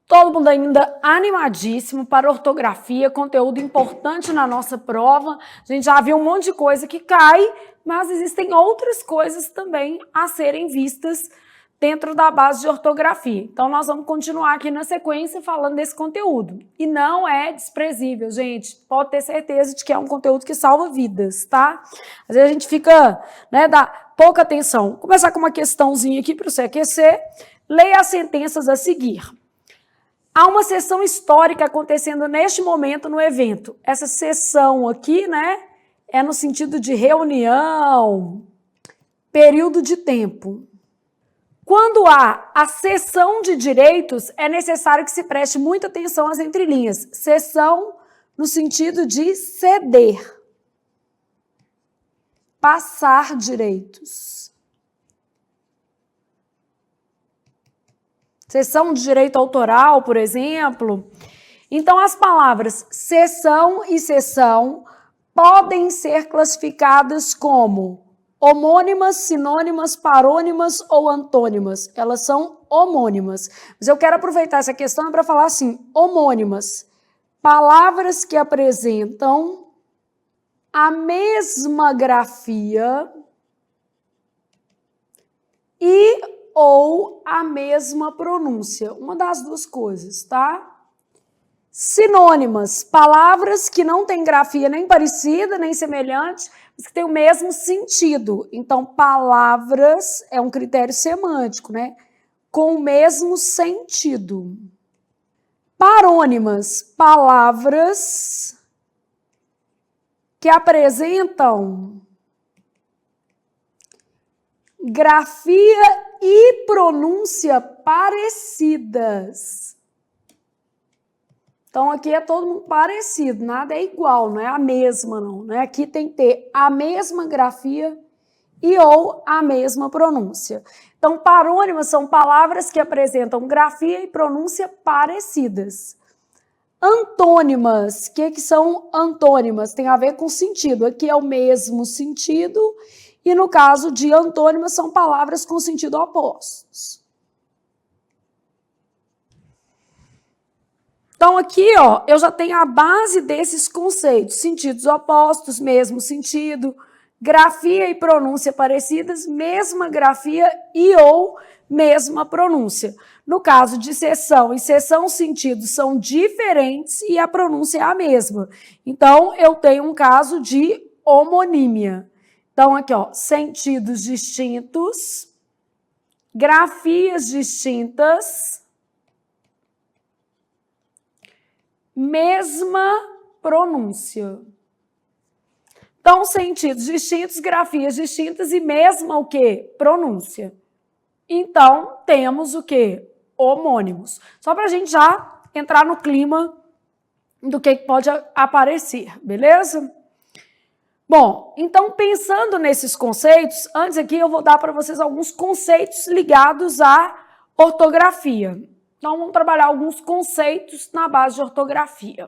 Todo mundo ainda animadíssimo para ortografia, conteúdo importante na nossa prova. A gente já viu um monte de coisa que cai, mas existem outras coisas também a serem vistas dentro da base de ortografia. Então, nós vamos continuar aqui na sequência falando desse conteúdo. E não é desprezível, gente. Pode ter certeza de que é um conteúdo que salva vidas, tá? Às vezes a gente fica, dá pouca atenção. Vou começar com uma questãozinha aqui para você aquecer. Leia as sentenças a seguir. Há uma sessão histórica acontecendo neste momento no evento. Essa sessão aqui, é no sentido de reunião, período de tempo. Quando há a cessão de direitos, é necessário que se preste muita atenção às entrelinhas. Cessão no sentido de ceder, passar direitos. Cessão de direito autoral, por exemplo. Então, as palavras cessão e cessão podem ser classificadas como homônimas, sinônimas, parônimas ou antônimas. Elas são homônimas. Mas eu quero aproveitar essa questão para falar assim, homônimas. Palavras que apresentam a mesma grafia e ou a mesma pronúncia. Uma das duas coisas, tá? Sinônimas, palavras que não têm grafia nem parecida, nem semelhante, mas que têm o mesmo sentido. Então, palavras é um critério semântico, com o mesmo sentido. Parônimas, palavras que apresentam grafia e pronúncia parecidas. Então, aqui é todo mundo parecido, nada é igual, não é a mesma, não. Aqui tem que ter a mesma grafia e ou a mesma pronúncia. Então, parônimas são palavras que apresentam grafia e pronúncia parecidas. Antônimas, o que são antônimas? Tem a ver com sentido. Aqui é o mesmo sentido. E no caso de antônimas, são palavras com sentido opostos. Então, aqui, eu já tenho a base desses conceitos. Sentidos opostos, mesmo sentido. Grafia e pronúncia parecidas, mesma grafia e ou mesma pronúncia. No caso de cessão e cessão, sentidos são diferentes e a pronúncia é a mesma. Então, eu tenho um caso de homonímia. Então, aqui, sentidos distintos, grafias distintas, mesma pronúncia. Então, sentidos distintos, grafias distintas e mesma o quê? Pronúncia. Então, temos o quê? Homônimos. Só para a gente já entrar no clima do que pode aparecer, beleza? Bom, então pensando nesses conceitos, antes aqui eu vou dar para vocês alguns conceitos ligados à ortografia. Então vamos trabalhar alguns conceitos na base de ortografia.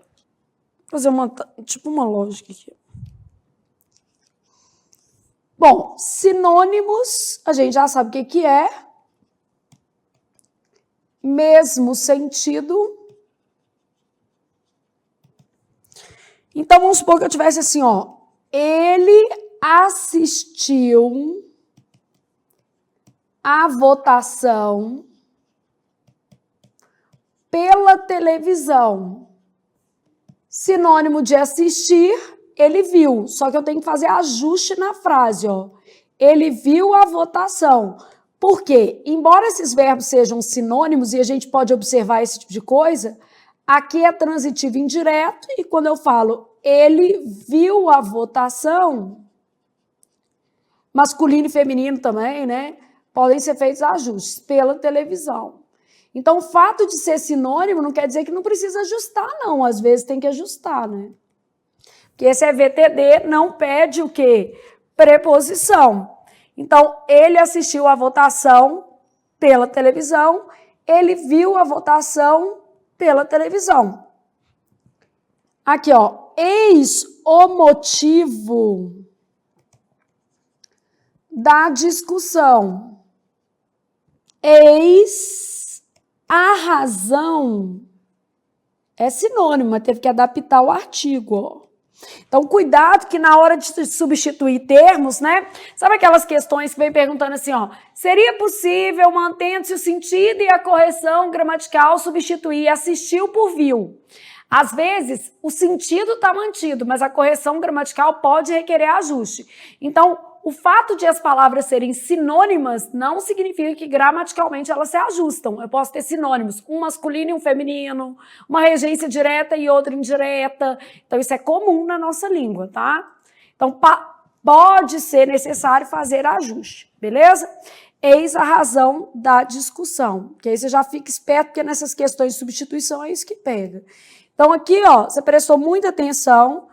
Vou fazer uma lógica aqui. Bom, sinônimos, a gente já sabe o que é. Mesmo sentido. Então vamos supor que eu tivesse assim, ele assistiu à votação pela televisão. Sinônimo de assistir, ele viu. Só que eu tenho que fazer ajuste na frase, Ele viu a votação. Por quê? Embora esses verbos sejam sinônimos e a gente pode observar esse tipo de coisa, aqui é transitivo indireto e quando eu falo ele viu a votação, masculino e feminino também, podem ser feitos ajustes pela televisão. Então, o fato de ser sinônimo não quer dizer que não precisa ajustar, não. Às vezes tem que ajustar, Porque esse EVTD não pede o quê? Preposição. Então, ele assistiu à votação pela televisão, ele viu a votação pela televisão. Aqui, eis o motivo da discussão. Eis A razão é sinônimo, mas teve que adaptar o artigo, ó. Então, cuidado que na hora de substituir termos, né? Sabe aquelas questões que vem perguntando assim, ó, seria possível, mantendo-se o sentido e a correção gramatical, substituir assistiu por viu? Às vezes, o sentido está mantido, mas a correção gramatical pode requerer ajuste. Então, o fato de as palavras serem sinônimas não significa que gramaticalmente elas se ajustam. Eu posso ter sinônimos, um masculino e um feminino, uma regência direta e outra indireta. Então, isso é comum na nossa língua, tá? Então, pode ser necessário fazer ajuste, beleza? Eis a razão da discussão. Que aí você já fica esperto, porque nessas questões de substituição é isso que pega. Então, aqui, ó, você prestou muita atenção,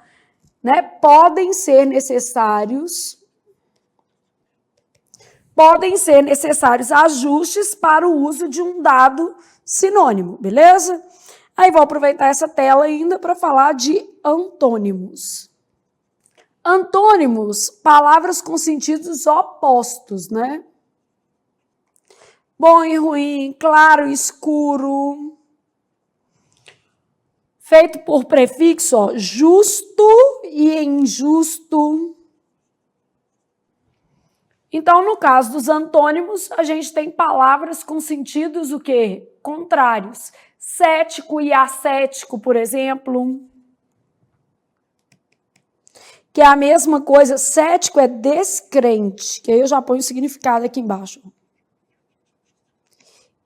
né? Podem ser necessários ajustes para o uso de um dado sinônimo, beleza? Aí vou aproveitar essa tela ainda para falar de antônimos. Antônimos, palavras com sentidos opostos, né? Bom e ruim, claro e escuro. Feito por prefixo, ó, justo e injusto. Então, no caso dos antônimos, a gente tem palavras com sentidos o quê? Contrários. Cético e ascético, por exemplo. Que é a mesma coisa, cético é descrente, que aí eu já ponho o significado aqui embaixo.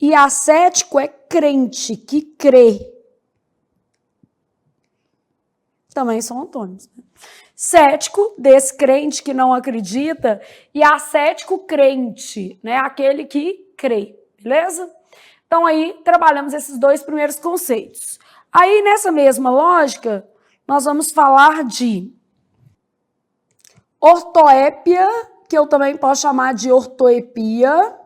E ascético é crente, que crê. Também são antônimos. Cético, descrente, que não acredita, e ascético, crente, né? Aquele que crê, beleza? Então, aí, trabalhamos esses dois primeiros conceitos. Aí, nessa mesma lógica, nós vamos falar de ortoépia, que eu também posso chamar de ortoepia.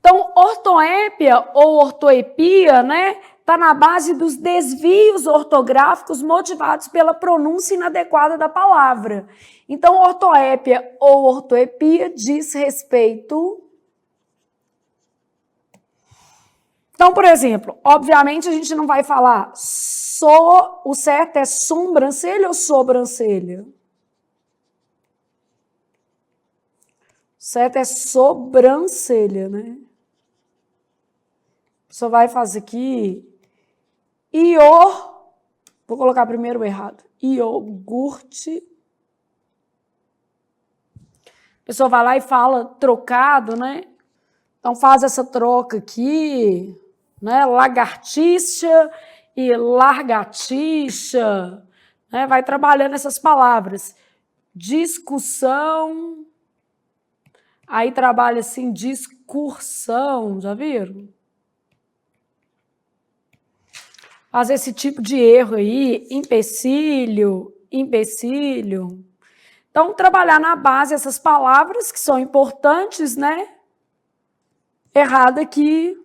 Então, ortoépia ou ortoepia, né? Está na base dos desvios ortográficos motivados pela pronúncia inadequada da palavra. Então, ortoépia ou ortoepia diz respeito. Então, por exemplo, obviamente a gente não vai falar o certo é sobrancelha ou sobrancelha? O certo é sobrancelha, né? Só vai fazer aqui vou colocar primeiro o errado, iogurte. A pessoa vai lá e fala trocado, né? Então faz essa troca aqui, né? Lagartixa e largatixa, né? Vai trabalhando essas palavras. Discussão, aí trabalha assim, discursão, já viram? Fazer esse tipo de erro aí, empecilho. Então, trabalhar na base essas palavras que são importantes, né? Errada aqui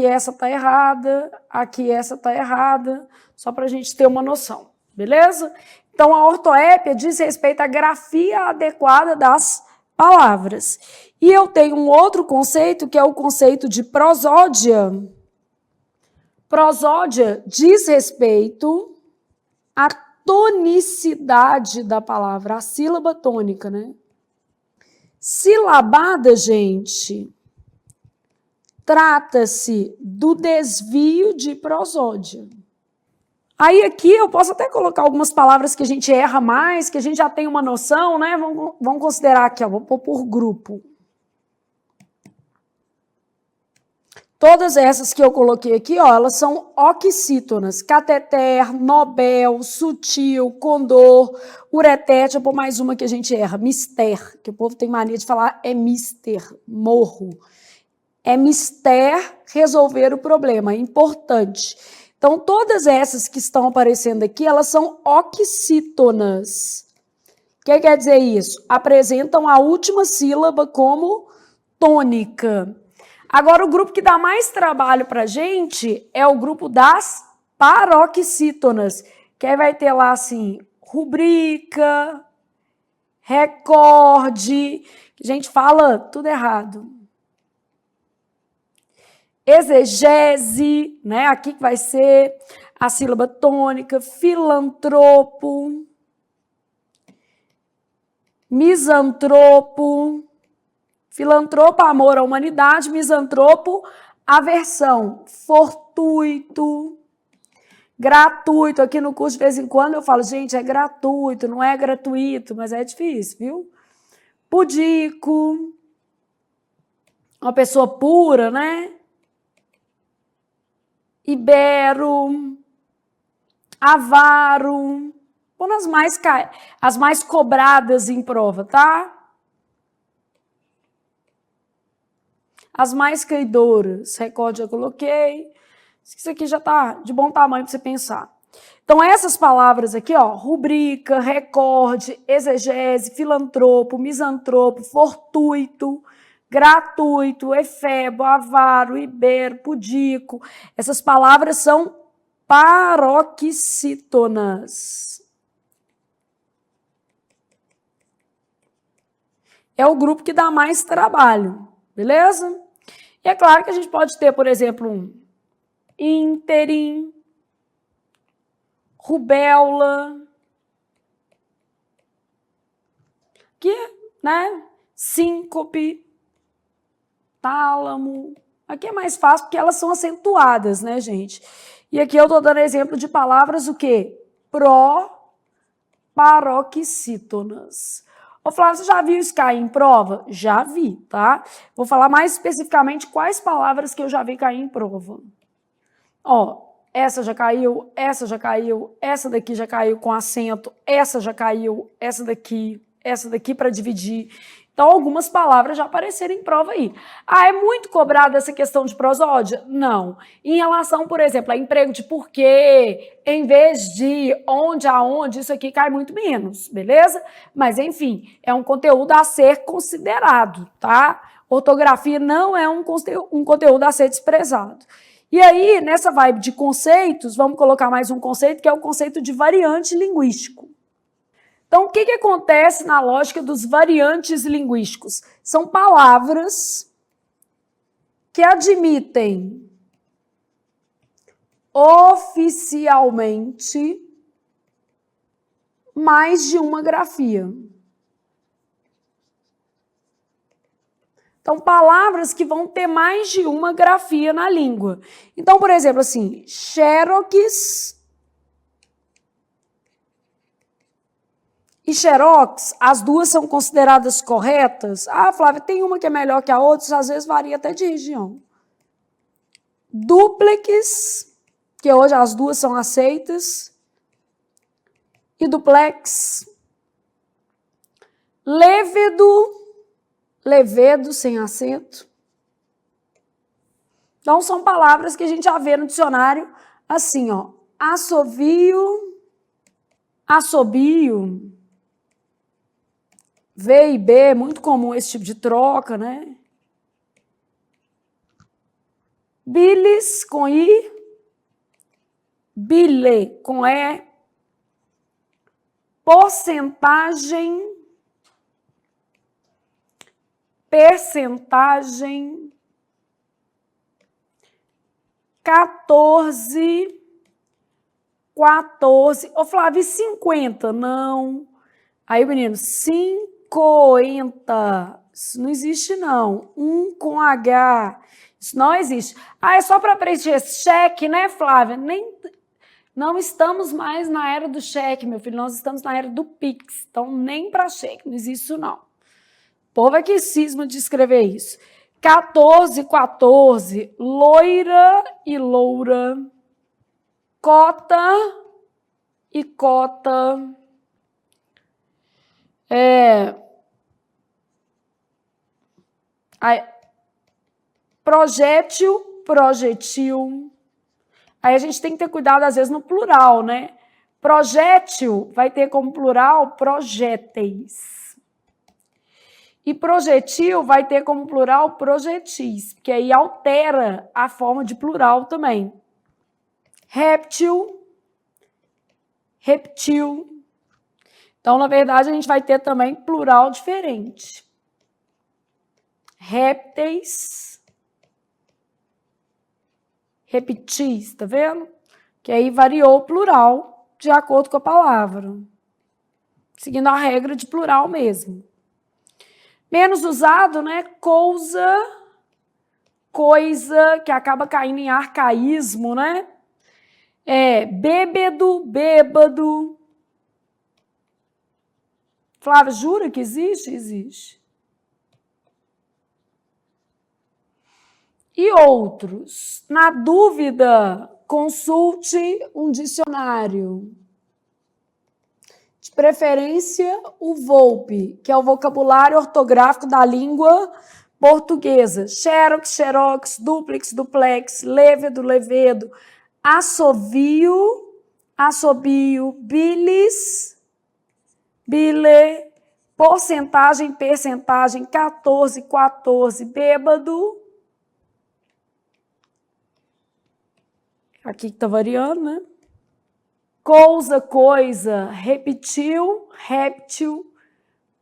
essa tá errada, aqui essa tá errada, só para a gente ter uma noção, beleza? Então, a ortoépia diz respeito à grafia adequada das palavras. E eu tenho um outro conceito, que é o conceito de prosódia. Prosódia diz respeito à tonicidade da palavra, a sílaba tônica, né? Silabada, gente, trata-se do desvio de prosódia. Aí aqui eu posso até colocar algumas palavras que a gente erra mais, que a gente já tem uma noção, né? Vamos considerar aqui, ó, vou pôr por grupo. Todas essas que eu coloquei aqui, ó, elas são oxítonas. Cateter, nobel, sutil, condor, ureter. Deixa eu pôr mais uma que a gente erra. Mister, que o povo tem mania de falar é mister, morro. É mister resolver o problema, é importante. Então, todas essas que estão aparecendo aqui, elas são oxítonas. O que quer dizer isso? Apresentam a última sílaba como tônica. Agora, o grupo que dá mais trabalho para a gente é o grupo das paroxítonas, que aí vai ter lá, assim, rubrica, recorde, que a gente fala tudo errado. exegese, né? Aqui que vai ser a sílaba tônica, filantropo, misantropo, filantropo, amor à humanidade, misantropo, aversão, fortuito, gratuito. Aqui no curso, de vez em quando, eu falo, gente, é gratuito, não é gratuito, mas é difícil, viu? Pudico, uma pessoa pura, né? Ibero, avaro, pondo as mais cobradas em prova, tá? As mais creidoras, recorde eu coloquei. Isso aqui já tá de bom tamanho para você pensar. Então, essas palavras aqui, ó, rubrica, recorde, exegese, filantropo, misantropo, fortuito, gratuito, efebo, avaro, ibero, pudico, essas palavras são paroxítonas. É o grupo que dá mais trabalho, beleza? E é claro que a gente pode ter, por exemplo, um ínterim, rubéola, que, né, síncope, tálamo. Aqui é mais fácil porque elas são acentuadas, né, gente? E aqui eu estou dando exemplo de palavras o quê? Paroxítonas. Ô, Flávio, você já viu isso cair em prova? Já vi, tá? Vou falar mais especificamente quais palavras que eu já vi cair em prova. Ó, essa já caiu, essa já caiu, essa daqui já caiu com acento, essa já caiu, essa daqui para dividir. Então, algumas palavras já apareceram em prova aí. Ah, é muito cobrada essa questão de prosódia? Não. Em relação, por exemplo, a emprego de porquê, em vez de, onde, aonde, isso aqui cai muito menos, beleza? Mas, enfim, é um conteúdo a ser considerado, tá? Ortografia não é um conteúdo a ser desprezado. E aí, nessa vibe de conceitos, vamos colocar mais um conceito, que é o conceito de variante linguístico. Então, o que acontece na lógica dos variantes linguísticos? São palavras que admitem oficialmente mais de uma grafia. Então, palavras que vão ter mais de uma grafia na língua. Então, por exemplo, assim, xerox e xerox, as duas são consideradas corretas? Ah, Flávia, tem uma que é melhor que a outra, às vezes varia até de região. Dúplex, que hoje as duas são aceitas, e duplex. Levedo, sem acento. Então, são palavras que a gente já vê no dicionário assim, ó. Assovio, assobio. V e B, muito comum esse tipo de troca, né? Bilis com I, bile com E, porcentagem, percentagem, 14, Ô, Flávio, 50? Não. Aí, menino, 50. Isso não existe, não. Com H. Isso não existe. Ah, é só para preencher cheque, né, Flávia? Não estamos mais na era do cheque, meu filho. Nós estamos na era do Pix. Então, nem para cheque. Não existe isso, não. O povo é que cisma de escrever isso. 14, loira e loura. Cota e cota. Projétil, projetil. Aí a gente tem que ter cuidado, às vezes, no plural, né? Projétil vai ter como plural projéteis. E projetil vai ter como plural projetis, porque aí altera a forma de plural também. Réptil, reptil. Então, na verdade, a gente vai ter também plural diferente. Répteis, repetis, tá vendo? Que aí variou o plural de acordo com a palavra. Seguindo a regra de plural mesmo. Menos usado, né? Coisa, que acaba caindo em arcaísmo, né? Bêbado, bêbado. Flávia, jura que existe? Existe. E outros? Na dúvida, consulte um dicionário. De preferência, o VOLPE, que é o vocabulário ortográfico da língua portuguesa. Xerox, xerox, duplex, duplex, levedo, levedo, assovio, assobio, bilis, bile, porcentagem, percentagem, 14, 14, bêbado. Aqui que tá variando, né? Coisa, repetiu, réptil,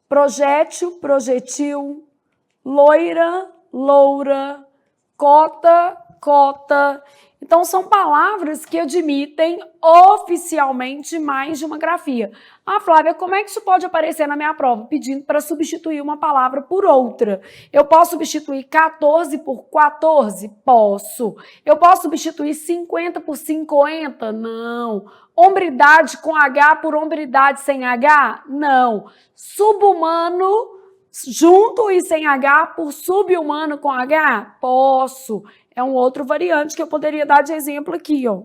projétil, projetil, loira, loura, cota, cota. Então, são palavras que admitem oficialmente mais de uma grafia. Ah, Flávia, como é que isso pode aparecer na minha prova? Pedindo para substituir uma palavra por outra. Eu posso substituir 14 por 14? Posso. Eu posso substituir 50 por 50? Não. Hombridade com H por hombridade sem H? Não. Subhumano junto e sem H por subhumano com H? Posso. É um outro variante que eu poderia dar de exemplo aqui, ó.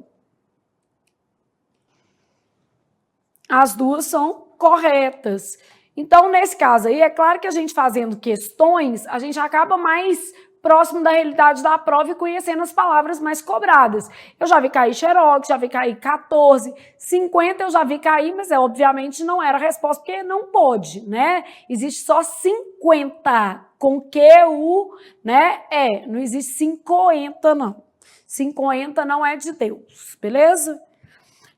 As duas são corretas. Então, nesse caso aí, é claro que a gente fazendo questões, a gente acaba mais próximo da realidade da prova e conhecendo as palavras mais cobradas. Eu já vi cair xerox, já vi cair 14, 50 eu já vi cair, mas obviamente não era a resposta, porque não pôde, né? Existe só 50 com QU, né? Não existe 50 não. 50 não é de Deus, beleza?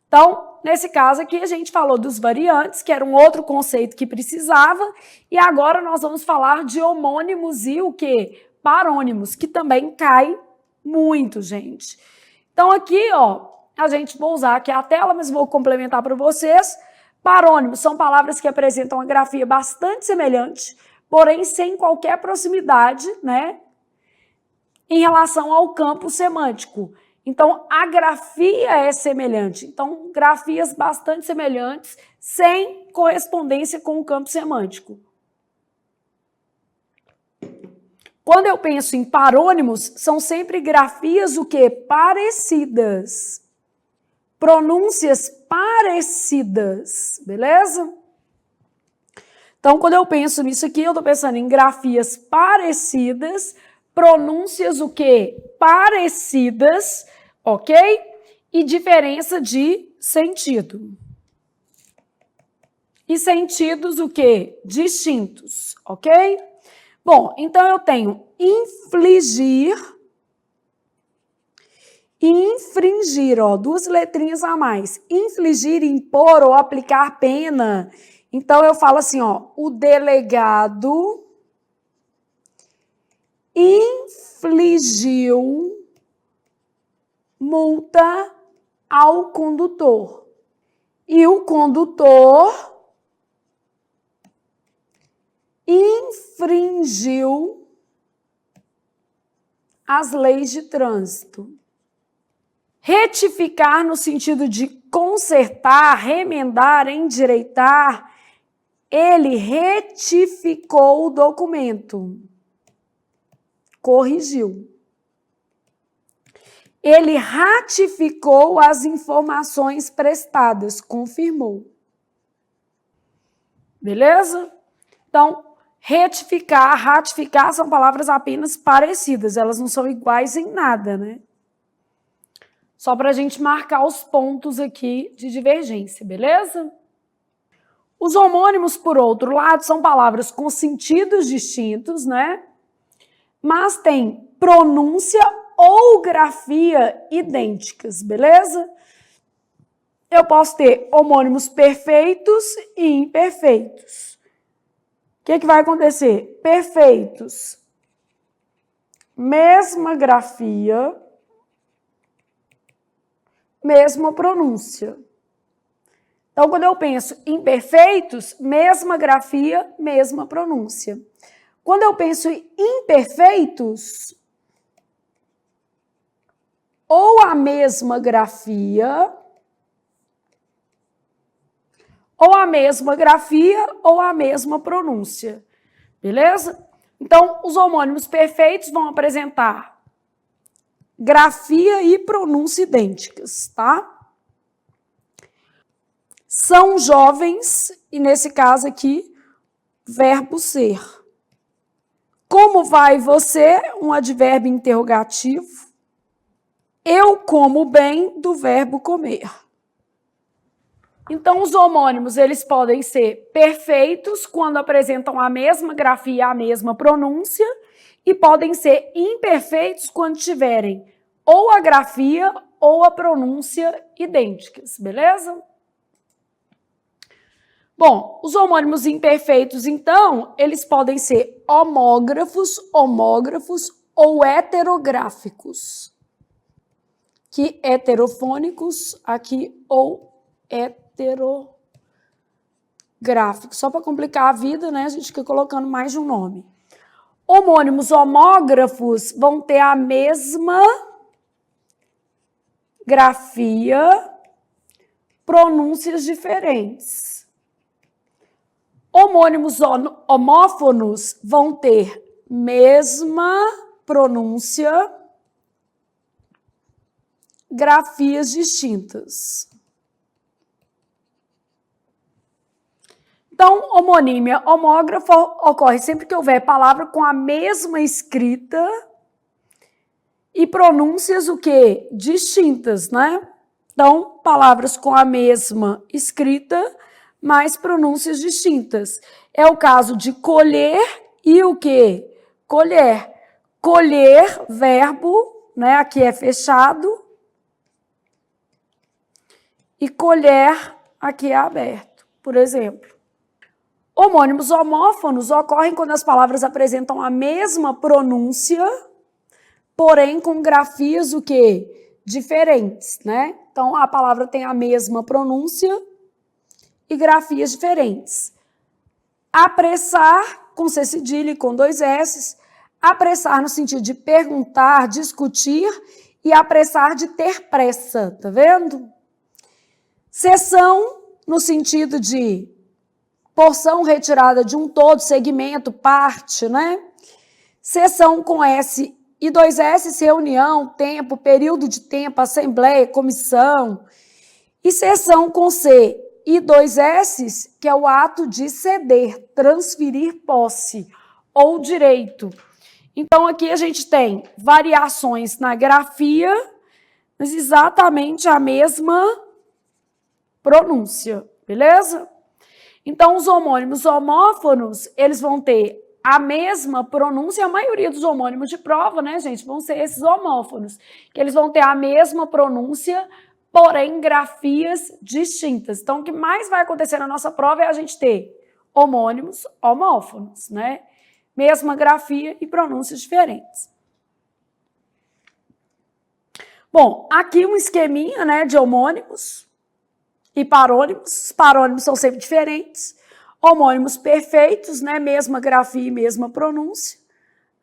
Então, nesse caso aqui, a gente falou dos variantes, que era um outro conceito que precisava, e agora nós vamos falar de homônimos e o quê? Parônimos, que também cai muito, gente. Então, aqui, ó, a gente vou usar aqui a tela, mas vou complementar para vocês. Parônimos são palavras que apresentam uma grafia bastante semelhante, porém sem qualquer proximidade, né, em relação ao campo semântico. Então, a grafia é semelhante. Então, grafias bastante semelhantes, sem correspondência com o campo semântico. Quando eu penso em parônimos, são sempre grafias o quê? Parecidas. Pronúncias parecidas, beleza? Então, quando eu penso nisso aqui, eu estou pensando em grafias parecidas, pronúncias o quê? Parecidas, ok? E diferença de sentido. E sentidos o quê? Distintos, ok? Bom, então eu tenho infligir e infringir, ó, duas letrinhas a mais. Infligir, impor ou aplicar pena. Então eu falo assim, ó, o delegado infligiu multa ao condutor. E o condutor infringiu as leis de trânsito. Retificar no sentido de consertar, remendar, endireitar. Ele retificou o documento. Corrigiu. Ele ratificou as informações prestadas, confirmou. Beleza? Então, retificar, ratificar são palavras apenas parecidas, elas não são iguais em nada, né? Só para a gente marcar os pontos aqui de divergência, beleza? Os homônimos, por outro lado, são palavras com sentidos distintos, né? Mas têm pronúncia ou grafia idênticas, beleza? Eu posso ter homônimos perfeitos e imperfeitos. O que vai acontecer? Perfeitos, mesma grafia, mesma pronúncia. Então, quando eu penso em perfeitos, mesma grafia, mesma pronúncia. Quando eu penso em imperfeitos, ou a mesma grafia, ou a mesma pronúncia. Beleza? Então, os homônimos perfeitos vão apresentar grafia e pronúncia idênticas, tá? São jovens, e nesse caso aqui, verbo ser. Como vai você? Um advérbio interrogativo. Eu como bem, do verbo comer. Então, os homônimos, eles podem ser perfeitos quando apresentam a mesma grafia e a mesma pronúncia, e podem ser imperfeitos quando tiverem ou a grafia ou a pronúncia idênticas, beleza? Bom, os homônimos imperfeitos, então, eles podem ser homógrafos ou heterográficos. Aqui, heterofônicos, aqui, ou heterográficos. Só para complicar a vida, né, a gente fica colocando mais de um nome. Homônimos homógrafos vão ter a mesma grafia, pronúncias diferentes. Homônimos homófonos vão ter mesma pronúncia, grafias distintas. Então, homonímia homógrafa ocorre sempre que houver palavra com a mesma escrita e pronúncias o quê? Distintas, né? Então, palavras com a mesma escrita, mas pronúncias distintas. É o caso de colher e o quê? Colher. Colher, verbo, né? Aqui é fechado. E colher, aqui é aberto, por exemplo. Homônimos homófonos ocorrem quando as palavras apresentam a mesma pronúncia, porém com grafias o quê? Diferentes, né? Então, a palavra tem a mesma pronúncia e grafias diferentes. Apressar, com C cedilha e com 2 S. Apressar no sentido de perguntar, discutir, e apressar de ter pressa, tá vendo? Seção, no sentido de porção retirada de um todo, segmento, parte, né? Seção com S e 2 S, reunião, tempo, período de tempo, assembleia, comissão. E seção com C e 2 S, que é o ato de ceder, transferir posse ou direito. Então, aqui a gente tem variações na grafia, mas exatamente a mesma pronúncia, beleza? Então, os homônimos homófonos, eles vão ter a mesma pronúncia, a maioria dos homônimos de prova, né, gente, vão ser esses homófonos, que eles vão ter a mesma pronúncia, porém grafias distintas. Então, o que mais vai acontecer na nossa prova é a gente ter homônimos homófonos, né? Mesma grafia e pronúncias diferentes. Bom, aqui um esqueminha, né, de homônimos e parônimos. Os parônimos são sempre diferentes. Homônimos perfeitos, né, mesma grafia e mesma pronúncia.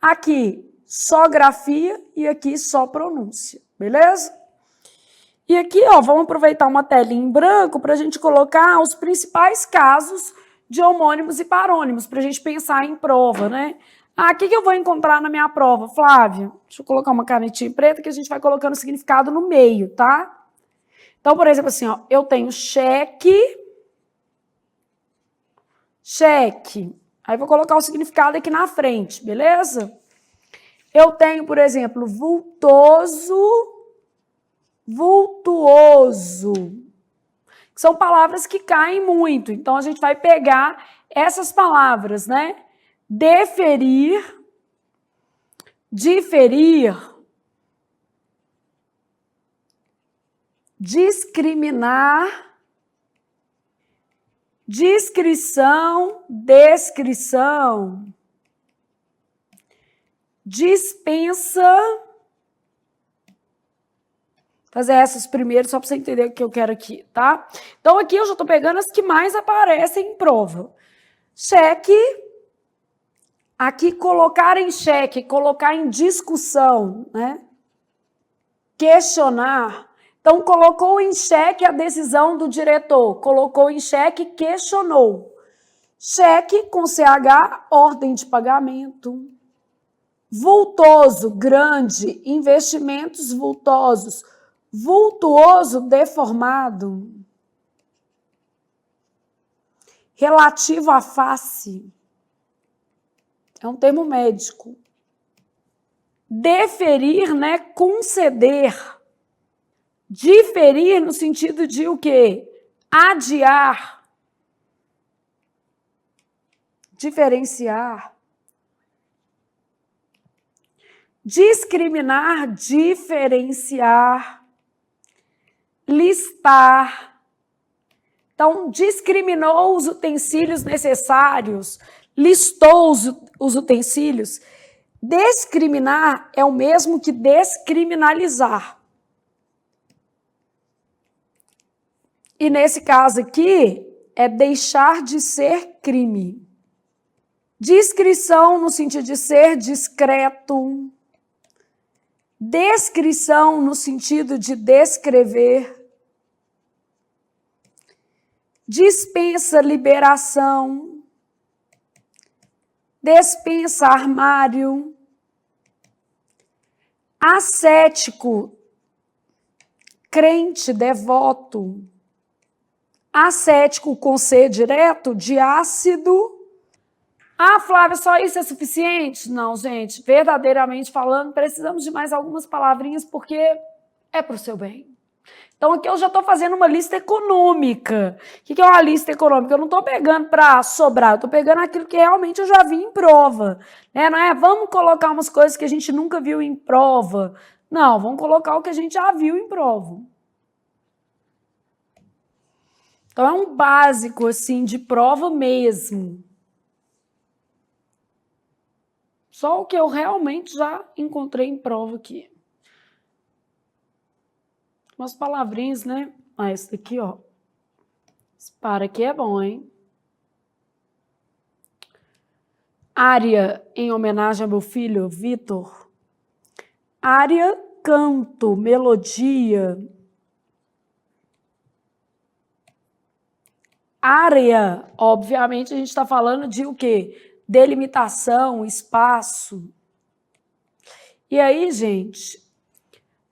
Aqui só grafia e aqui só pronúncia, beleza? E aqui, ó, vamos aproveitar uma telinha em branco para a gente colocar os principais casos de homônimos e parônimos, para a gente pensar em prova, né? Ah, o que eu vou encontrar na minha prova, Flávia? Deixa eu colocar uma canetinha preta que a gente vai colocando o significado no meio, tá? Então, por exemplo, assim, ó, eu tenho cheque. Aí vou colocar o significado aqui na frente, beleza? Eu tenho, por exemplo, vultuoso. São palavras que caem muito. Então, a gente vai pegar essas palavras, né? Deferir, diferir, discriminar, discrição, descrição, dispensa, Fazer essas primeiro, só para você entender o que eu quero aqui, tá? Então, aqui eu já estou pegando as que mais aparecem em prova. Cheque. Aqui, colocar em xeque, colocar em discussão, né? Questionar. Então, colocou em xeque a decisão do diretor. Colocou em xeque, questionou. Cheque com CH, ordem de pagamento. Vultoso, grande, investimentos vultosos. Vultuoso, deformado. Relativo à face. É um termo médico. Deferir, né? Conceder. Diferir no sentido de o quê? Adiar. Diferenciar. Discriminar, diferenciar. Listar. Então, discriminou os utensílios necessários, listou os utensílios. Discriminar é o mesmo que descriminalizar. E nesse caso aqui, é deixar de ser crime. Discrição no sentido de ser discreto. Descrição no sentido de descrever. Dispensa, liberação. Despensa, armário. Ascético, crente, devoto. Ascético com C direto, de ácido. Ah, Flávia, só isso é suficiente? Não, gente, verdadeiramente falando, precisamos de mais algumas palavrinhas porque é para o seu bem. Então, aqui eu já estou fazendo uma lista econômica. O que é uma lista econômica? Eu não estou pegando para sobrar, eu estou pegando aquilo que realmente eu já vi em prova. Né? Não é, vamos colocar umas coisas que a gente nunca viu em prova. Não, vamos colocar o que a gente já viu em prova. Então, é um básico, assim, de prova mesmo. Só o que eu realmente já encontrei em prova aqui. Umas palavrinhas, né? Ah, esse daqui, ó. Esse para aqui é bom, hein? Área, em homenagem ao meu filho, Vitor. Área, canto, melodia. Área, obviamente, a gente está falando de o quê? Delimitação, espaço. E aí, gente,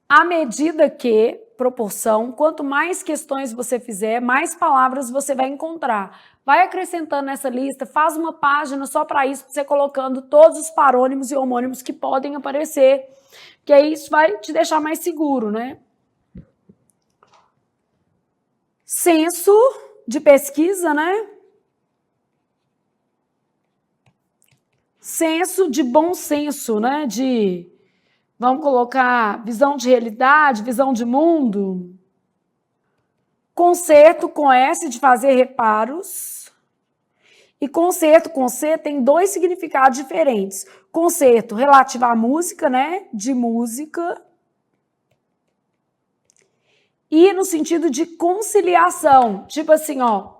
à medida que, proporção, quanto mais questões você fizer, mais palavras você vai encontrar. Vai acrescentando nessa lista, faz uma página só para isso, você colocando todos os parônimos e homônimos que podem aparecer, que aí isso vai te deixar mais seguro, né? Senso de pesquisa, né? Senso de bom senso, né? De, vamos colocar, visão de realidade, visão de mundo. Concerto com S, de fazer reparos. E concerto com C tem dois significados diferentes. Concerto relativo à música, né? De música. E no sentido de conciliação. Tipo assim, ó.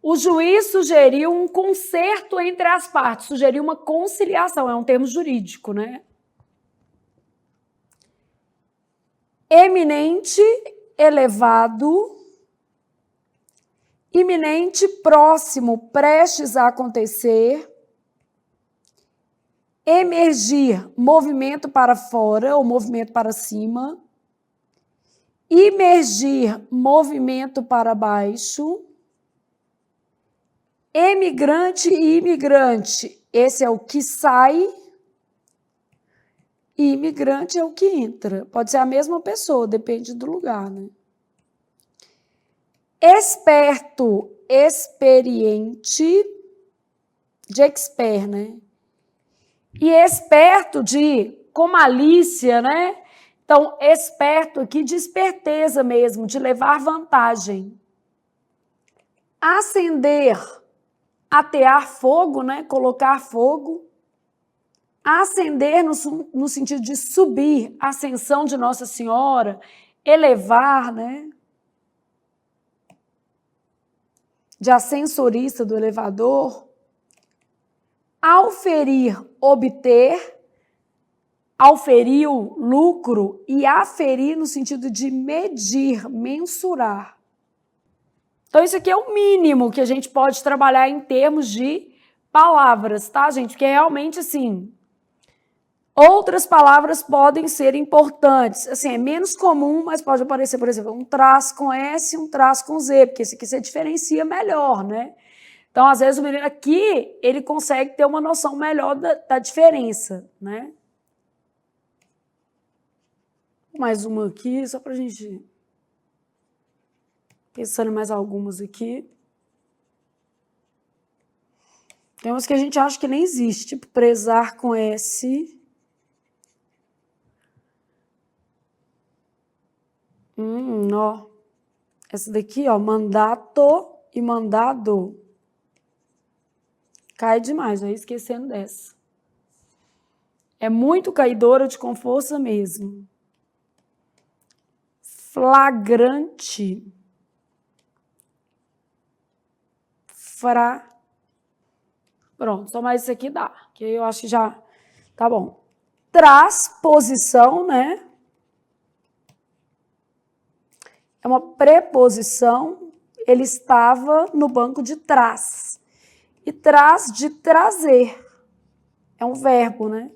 O juiz sugeriu um concerto entre as partes. Sugeriu uma conciliação. É um termo jurídico, né? Eminente, elevado. Iminente, próximo, prestes a acontecer. Emergir, movimento para fora ou movimento para cima. Imergir, movimento para baixo. Emigrante e imigrante, esse é o que sai. E imigrante é o que entra. Pode ser a mesma pessoa, depende do lugar, né? Esperto, experiente, de expert, né? E esperto de com malícia, né? Então, esperto aqui de esperteza mesmo, de levar vantagem. Acender, atear fogo, né? Colocar fogo. Ascender no sentido de subir, ascensão de Nossa Senhora. elevar, né? De ascensorista do elevador. Auferir, obter. Auferiu, lucro. E aferir no sentido de medir, mensurar. Então, isso aqui é o mínimo que a gente pode trabalhar em termos de palavras, tá, gente? Porque realmente, assim, outras palavras podem ser importantes. Assim, é menos comum, mas pode aparecer, por exemplo, um traço com S e um traço com Z, porque esse aqui você diferencia melhor, né? Então, às vezes, o menino aqui, ele consegue ter uma noção melhor da diferença, né? Mais uma aqui, só pra gente... Pensando em mais algumas aqui. Tem umas que a gente acha que nem existe, tipo prezar com S. Ó. Essa daqui, ó, mandato e mandado. Cai demais, não ia esquecendo dessa. É muito caidora de com força mesmo. Flagrante. Pronto, só mais isso aqui dá, que eu acho que já tá bom. Transposição, né? É uma preposição, ele estava no banco de trás. E traz de trazer, é um verbo, né?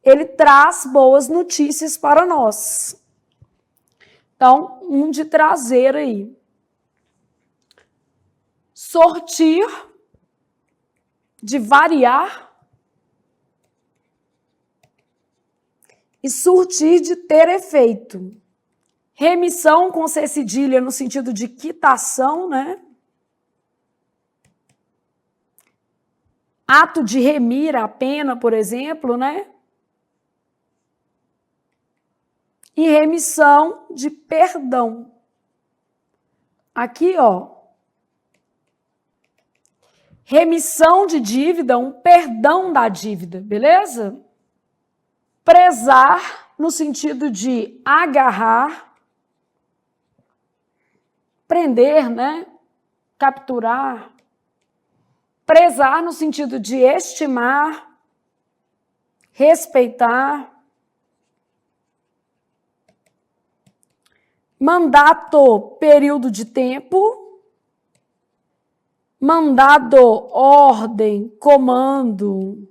Ele traz boas notícias para nós. Então, um de trazer aí. Sortir, de variar, e surtir de ter efeito. Remissão com C cedilha no sentido de quitação, né? Ato de remir a pena, por exemplo, né? E remissão de perdão. Aqui, ó. Remissão de dívida, um perdão da dívida, beleza? Prezar, no sentido de agarrar, prender, né? Capturar. Prezar, no sentido de estimar, respeitar. Mandato, período de tempo. Mandado, ordem, comando.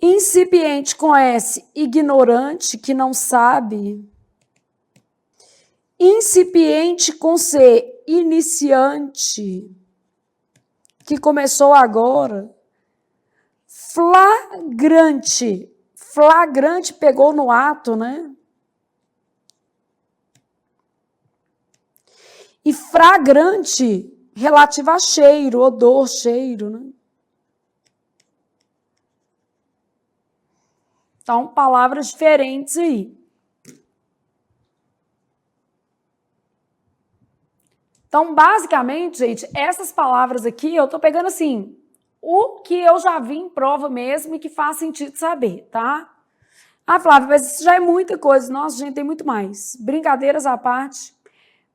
Incipiente com S, ignorante, que não sabe. Incipiente com C, iniciante, que começou agora. Flagrante, flagrante pegou no ato, né? E fragrante, relativo a cheiro, odor, cheiro, né? Então, palavras diferentes aí. Então, basicamente, gente, essas palavras aqui, eu tô pegando assim, o que eu já vi em prova mesmo e que faz sentido saber, tá? Ah, Flávia, mas isso já é muita coisa. Nossa, gente, tem muito mais. Brincadeiras à parte,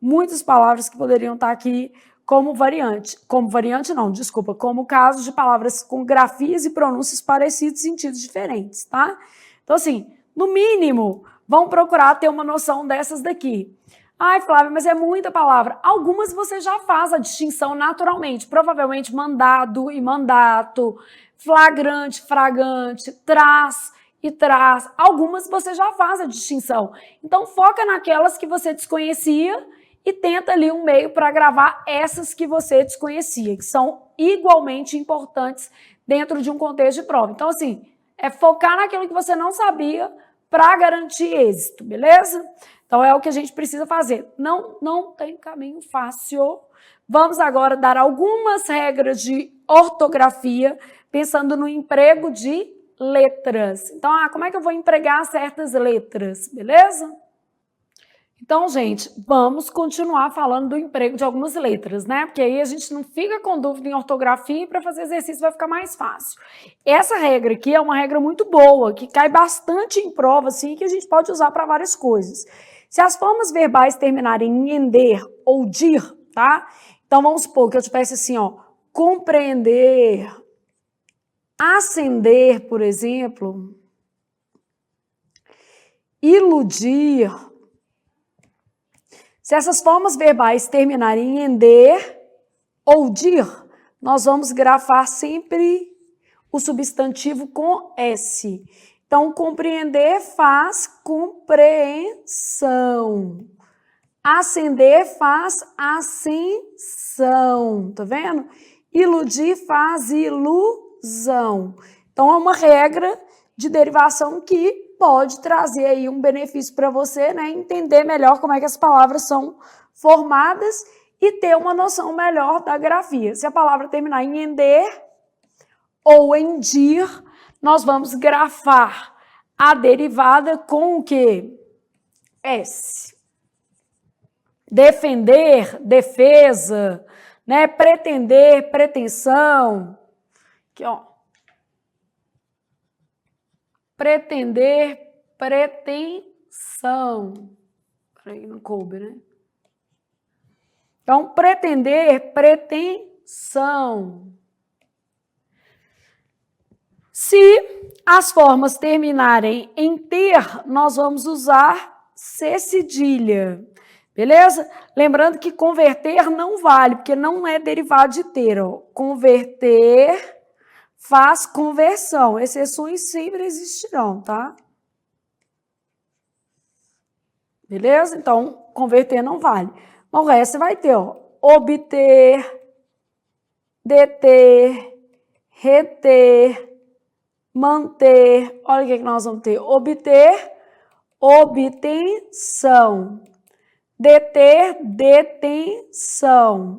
muitas palavras que poderiam estar aqui como variante. Como variante não, desculpa, como casos de palavras com grafias e pronúncias parecidas e sentidos diferentes, tá? Então, assim, no mínimo, vão procurar ter uma noção dessas daqui. Ai, Flávia, mas é muita palavra. Algumas você já faz a distinção naturalmente. Provavelmente mandado e mandato, flagrante, fragante, traz e traz. Algumas você já faz a distinção. Então, foca naquelas que você desconhecia e tenta ali um meio para gravar essas que você desconhecia, que são igualmente importantes dentro de um contexto de prova. Então, assim, é focar naquilo que você não sabia para garantir êxito, beleza? Então, é o que a gente precisa fazer. Não tem caminho fácil. Vamos agora dar algumas regras de ortografia, pensando no emprego de letras. Então, como é que eu vou empregar certas letras, beleza? Então, gente, vamos continuar falando do emprego de algumas letras, né? Porque aí a gente não fica com dúvida em ortografia e para fazer exercício vai ficar mais fácil. Essa regra aqui é uma regra muito boa, que cai bastante em prova, assim, que a gente pode usar para várias coisas. Se as formas verbais terminarem em ender ou dir, tá? Então, vamos supor que eu tivesse assim, ó, compreender, ascender, por exemplo, iludir. Se essas formas verbais terminarem em ender ou dir, nós vamos grafar sempre o substantivo com S. Então, compreender faz compreensão. Ascender faz ascensão. Tá vendo? Iludir faz ilusão. Então, é uma regra de derivação que pode trazer aí um benefício para você, né? Entender melhor como é que as palavras são formadas e ter uma noção melhor da grafia. Se a palavra terminar em ender ou em dir, nós vamos grafar a derivada com o quê? S. Defender, defesa, né? Pretender, pretensão. Aqui, ó. Pretender, pretensão. Peraí, não coube, né? Então, pretender, pretensão. Se as formas terminarem em ter, nós vamos usar C cedilha. Beleza? Lembrando que converter não vale, porque não é derivado de ter. Ó. Converter faz conversão. Exceções sempre existirão, tá? Beleza? Então, converter não vale. Mas o resto você vai ter, ó. Obter, deter, reter, manter. Olha o que nós vamos ter. Obter, obtenção. Deter, detenção.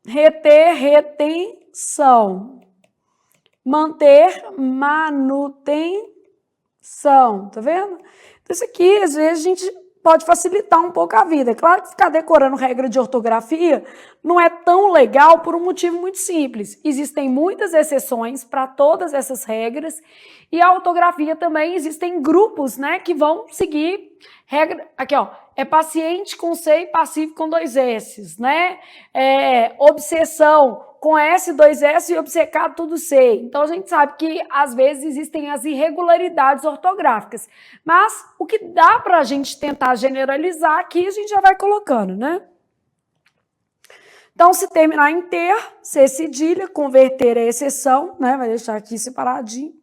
Reter, retenção. Manter, manutenção. Tá vendo? Então, isso aqui, às vezes, a gente pode facilitar um pouco a vida. Claro que ficar decorando regra de ortografia não é tão legal por um motivo muito simples. Existem muitas exceções para todas essas regras e a ortografia também existem grupos, né, que vão seguir regra. Aqui, ó, é paciente com C e passivo com 2 S's, né? Obsessão com S, 2 S e obcecado tudo C. Então, a gente sabe que, às vezes, existem as irregularidades ortográficas. Mas, o que dá para a gente tentar generalizar aqui, a gente já vai colocando, né? Então, se terminar em ter, C cedilha, converter é exceção, né? Vai deixar aqui separadinho.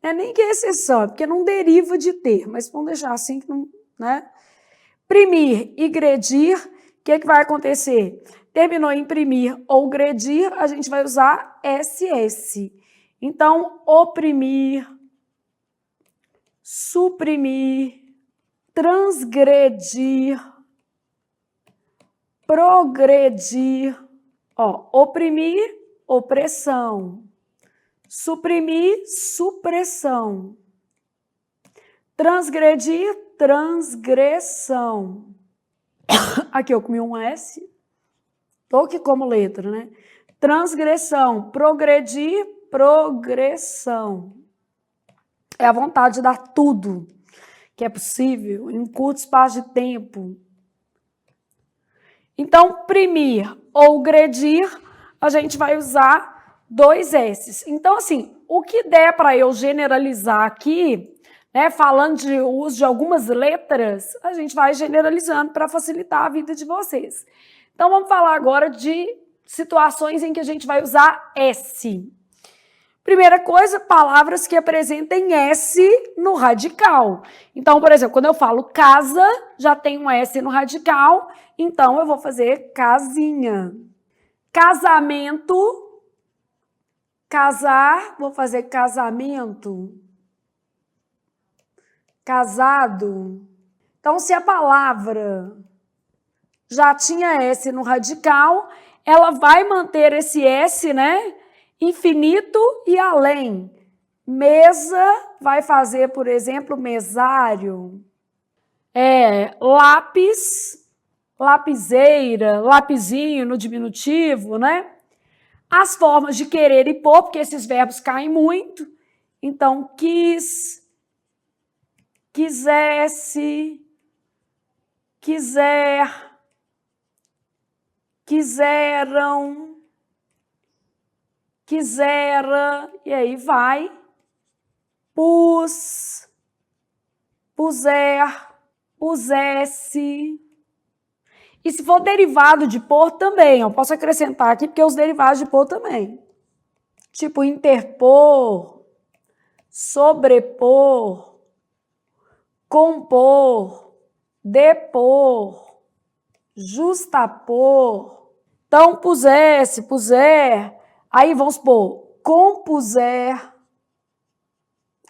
Não é nem que é exceção, é porque não deriva de ter, mas vamos deixar assim, que não, né? Primir e gredir, o que vai acontecer? Terminou em imprimir ou gredir, a gente vai usar SS. Então, oprimir, suprimir, transgredir, progredir. Ó, oprimir, opressão. Suprimir, supressão. Transgredir, transgressão. Aqui eu comi um S. Tô aqui como letra, né? Transgressão, progredir, progressão. É a vontade de dar tudo que é possível em um curto espaço de tempo. Então, primir ou gredir, a gente vai usar 2 S's. Então, assim, o que der para eu generalizar aqui, né, falando de uso de algumas letras, a gente vai generalizando para facilitar a vida de vocês. Então, vamos falar agora de situações em que a gente vai usar S. Primeira coisa, palavras que apresentem S no radical. Então, por exemplo, quando eu falo casa, já tem um S no radical, então eu vou fazer casinha. Casamento, casar, vou fazer casamento. Casado. Então, se a palavra já tinha S no radical, ela vai manter esse S, né? Infinito e além. Mesa vai fazer, por exemplo, mesário. lápis, lapiseira, lapisinho no diminutivo, né? As formas de querer e pôr, porque esses verbos caem muito. Então, quis, quisesse, quiser, quiseram, quisera, e aí vai. Pus, puser, pusesse. E se for derivado de por também, eu posso acrescentar aqui, porque os derivados de por também. Tipo interpor, sobrepor, compor, depor, justapor. Então, pusesse, puser, aí vamos supor, compuser,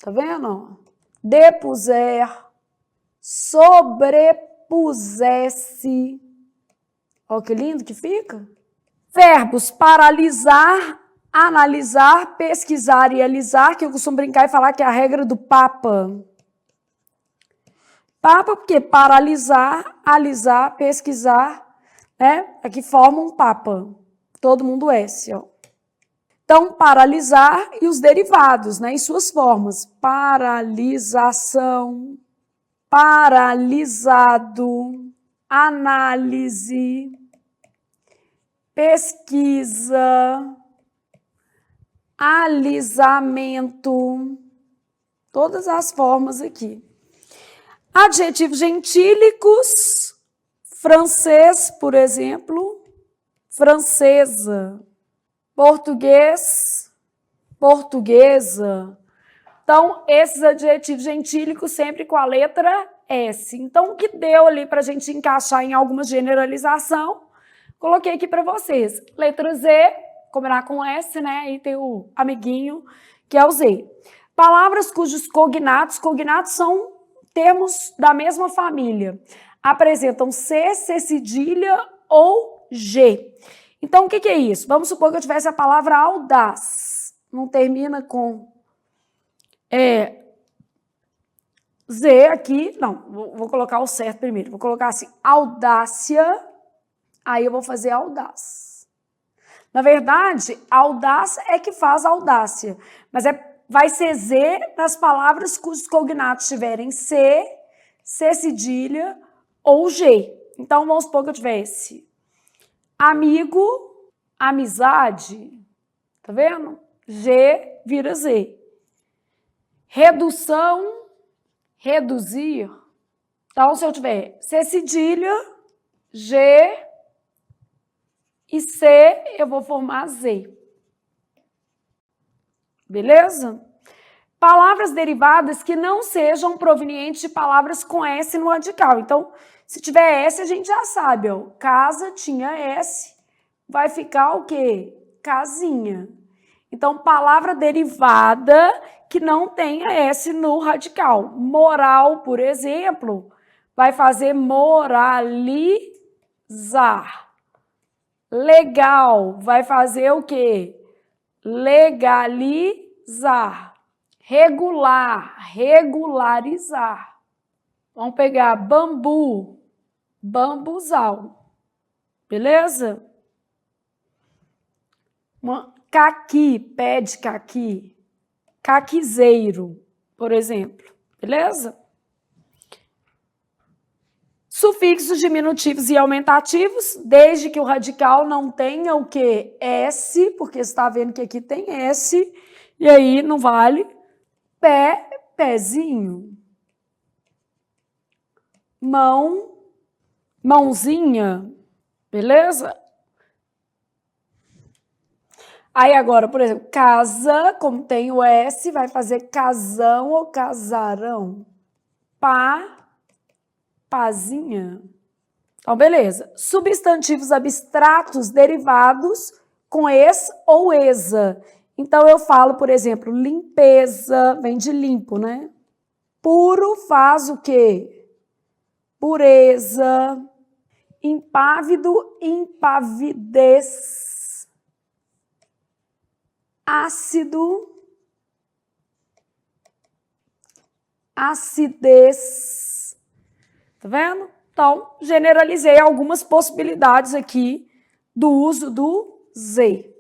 tá vendo? Depuser, sobrepusesse. Olha que lindo que fica. Verbos paralisar, analisar, pesquisar e alisar, que eu costumo brincar e falar que é a regra do Papa. Papa, porque paralisar, alisar, pesquisar, né? Aqui forma um Papa. Todo mundo S, ó. Então, paralisar e os derivados, né? E suas formas. Paralisação, paralisado, análise, pesquisa, alisamento, todas as formas aqui. Adjetivos gentílicos, francês, por exemplo, francesa, português, portuguesa. Então, esses adjetivos gentílicos sempre com a letra S. Então, o que deu ali para a gente encaixar em alguma generalização, coloquei aqui para vocês. Letra Z, combinar com S, né? E tem o amiguinho, que é o Z. Palavras cujos cognatos são termos da mesma família. Apresentam C, C cedilha ou G. Então, o que é isso? Vamos supor que eu tivesse a palavra audaz. Não termina com Z aqui. Não, vou colocar o certo primeiro. Vou colocar assim, audácia. Aí eu vou fazer audaz. Na verdade, audaz é que faz audácia. Mas vai ser Z nas palavras cujos cognatos tiverem C, C cedilha ou G. Então, vamos supor que eu tivesse amigo, amizade, tá vendo? G vira Z. Redução, reduzir. Então, se eu tiver C cedilha, G e C, eu vou formar Z. Beleza? Palavras derivadas que não sejam provenientes de palavras com S no radical. Então, se tiver S, a gente já sabe, ó. Casa tinha S, vai ficar o quê? Casinha. Então, palavra derivada que não tenha S no radical. Moral, por exemplo, vai fazer moralizar. Legal, vai fazer o quê? Legalizar. Regular, regularizar. Vamos pegar bambu, bambuzal. Beleza? Caqui, pé de caqui. Caquizeiro, por exemplo. Beleza? Sufixos diminutivos e aumentativos, desde que o radical não tenha o quê? S, porque você está vendo que aqui tem S, e aí não vale. Pé, pezinho. Mão, mãozinha. Beleza? Aí agora, por exemplo, casa, como tem o S, vai fazer casão ou casarão. Pá, pazinha. Então, beleza. Substantivos abstratos derivados com es ou esa. Então, eu falo, por exemplo, limpeza, vem de limpo, né? Puro faz o quê? Pureza. Impávido, impavidez. Ácido, acidez. Tá vendo? Então, generalizei algumas possibilidades aqui do uso do Z.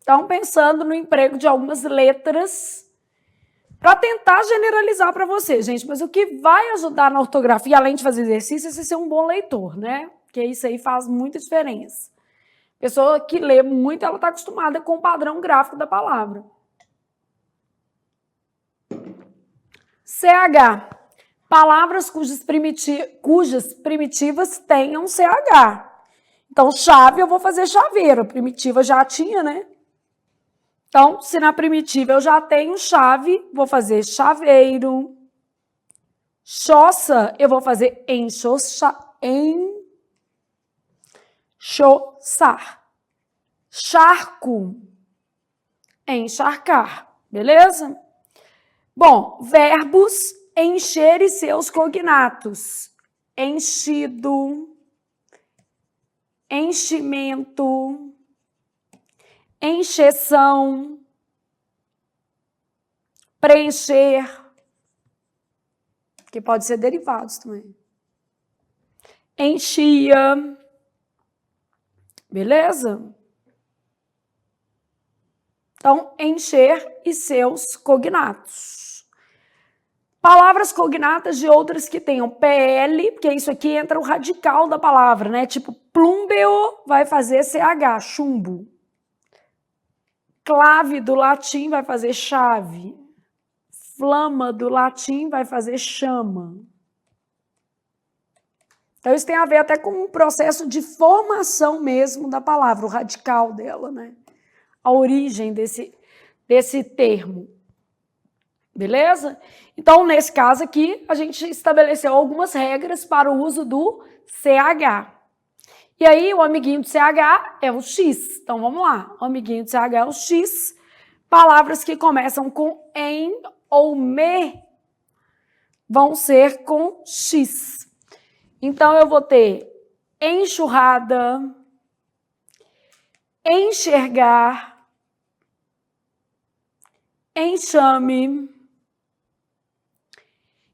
Então, pensando no emprego de algumas letras para tentar generalizar para você, gente. Mas o que vai ajudar na ortografia, além de fazer exercício, é você ser um bom leitor, né? Porque isso aí faz muita diferença. Pessoa que lê muito, ela está acostumada com o padrão gráfico da palavra. CH. Palavras cujas primitivas tenham CH. Então, chave, eu vou fazer chaveiro. Primitiva já tinha, né? Então, se na primitiva eu já tenho chave, vou fazer chaveiro. Choça, eu vou fazer enxoçar. Charco, encharcar. Beleza? Bom, verbos, encher e seus cognatos. Enchido, enchimento, encheção, preencher, que pode ser derivados também. Enchia, beleza? Então, encher e seus cognatos. Palavras cognatas de outras que tenham PL, porque isso aqui entra o radical da palavra, né? Tipo, plúmbeo vai fazer CH, chumbo. Clave do latim vai fazer chave. Flama do latim vai fazer chama. Então, isso tem a ver até com um processo de formação mesmo da palavra, o radical dela, né? A origem desse termo. Beleza? Então, nesse caso aqui, a gente estabeleceu algumas regras para o uso do CH. E aí, o amiguinho do CH é o X. Então, vamos lá. O amiguinho do CH é o X. Palavras que começam com em ou me vão ser com X. Então, eu vou ter enxurrada, enxergar, enxame.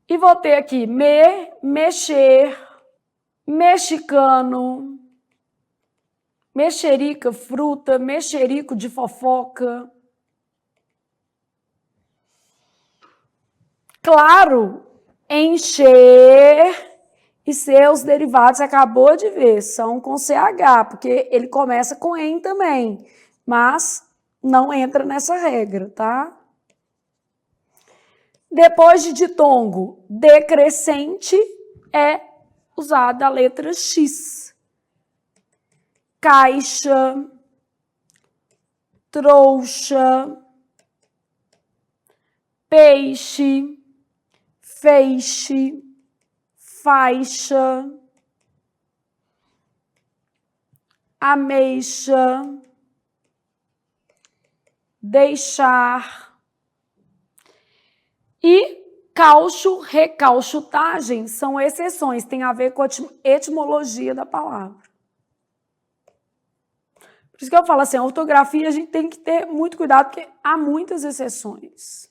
E vou ter aqui mexer, mexicano, mexerica, fruta, mexerico de fofoca. Claro, encher e seus derivados, você acabou de ver, são com CH, porque ele começa com em também, mas não entra nessa regra, tá? Depois de ditongo, decrescente é usada a letra X. Caixa, trouxa, peixe, feixe, faixa, ameixa, deixar. E caucho, recauchutagem são exceções, tem a ver com a etimologia da palavra. Por isso que eu falo assim, a ortografia a gente tem que ter muito cuidado, porque há muitas exceções.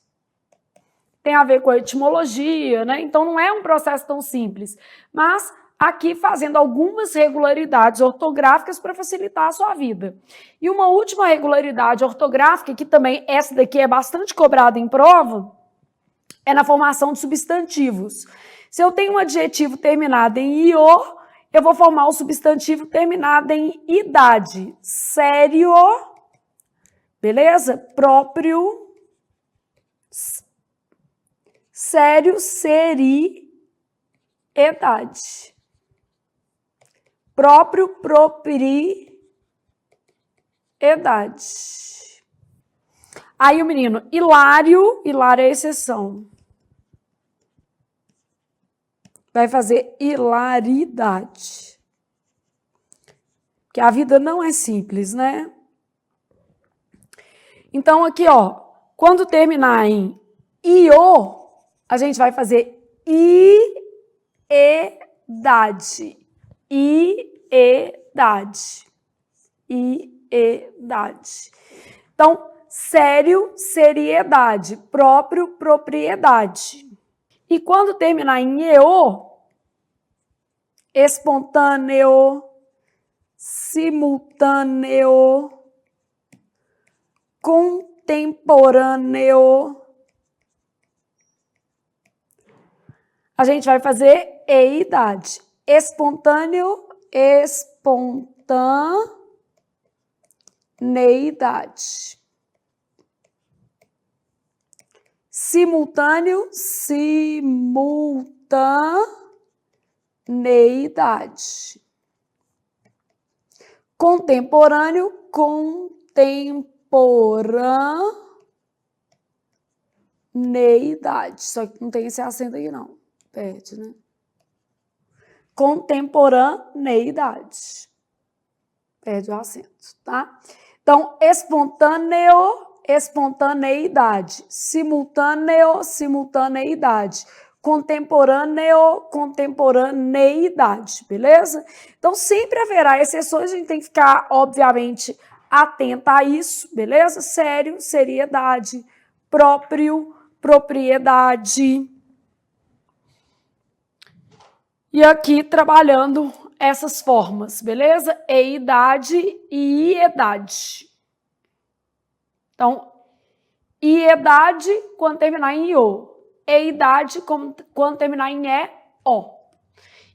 Tem a ver com a etimologia, né? Então não é um processo tão simples. Mas aqui fazendo algumas regularidades ortográficas para facilitar a sua vida. E uma última regularidade ortográfica, que também essa daqui é bastante cobrada em prova, é na formação de substantivos. Se eu tenho um adjetivo terminado em io, eu vou formar o substantivo terminado em idade. Sério, beleza? Próprio, sério, seriedade. Próprio, propriedade. Aí o menino, hilário é exceção. Vai fazer hilaridade. Porque a vida não é simples, né? Então, aqui, ó, quando terminar em io, a gente vai fazer iedade. Iedade. Iedade. Então, sério, seriedade. Próprio, propriedade. E quando terminar em eo, espontâneo, simultâneo, contemporâneo. A gente vai fazer e-idade. Espontâneo, espontaneidade. Simultâneo, simultaneidade. Contemporâneo, contemporaneidade. Só que não tem esse acento aqui, não. Perde, né? Contemporaneidade. Perde o acento, tá? Então, espontâneo, espontaneidade. Simultâneo, simultaneidade. Contemporâneo, contemporaneidade, beleza? Então, sempre haverá exceções, a gente tem que ficar, obviamente, atenta a isso, beleza? Sério, seriedade, próprio, propriedade. E aqui, trabalhando essas formas, beleza? E-idade e iedade. Então, iedade, quando terminar em io. E-idade, quando terminar em e-o.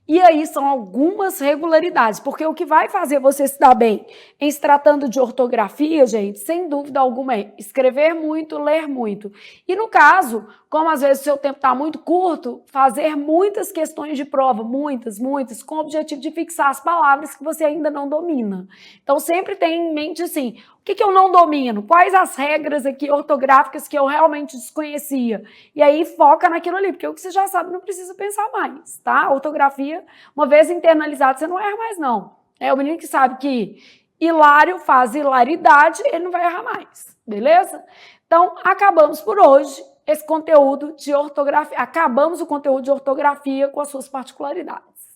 E aí são algumas regularidades, porque o que vai fazer você se dar bem em se tratando de ortografia, gente, sem dúvida alguma é escrever muito, ler muito. E no caso, como às vezes o seu tempo está muito curto, fazer muitas questões de prova, muitas, com o objetivo de fixar as palavras que você ainda não domina. Então sempre tenha em mente assim, o que eu não domino? Quais as regras aqui ortográficas que eu realmente desconhecia? E aí foca naquilo ali, porque o que você já sabe não precisa pensar mais, tá? Ortografia, uma vez internalizado, você não erra mais, não. É o menino que sabe que hilário faz hilaridade, ele não vai errar mais, beleza? Então, acabamos por hoje esse conteúdo de ortografia. Acabamos o conteúdo de ortografia com as suas particularidades.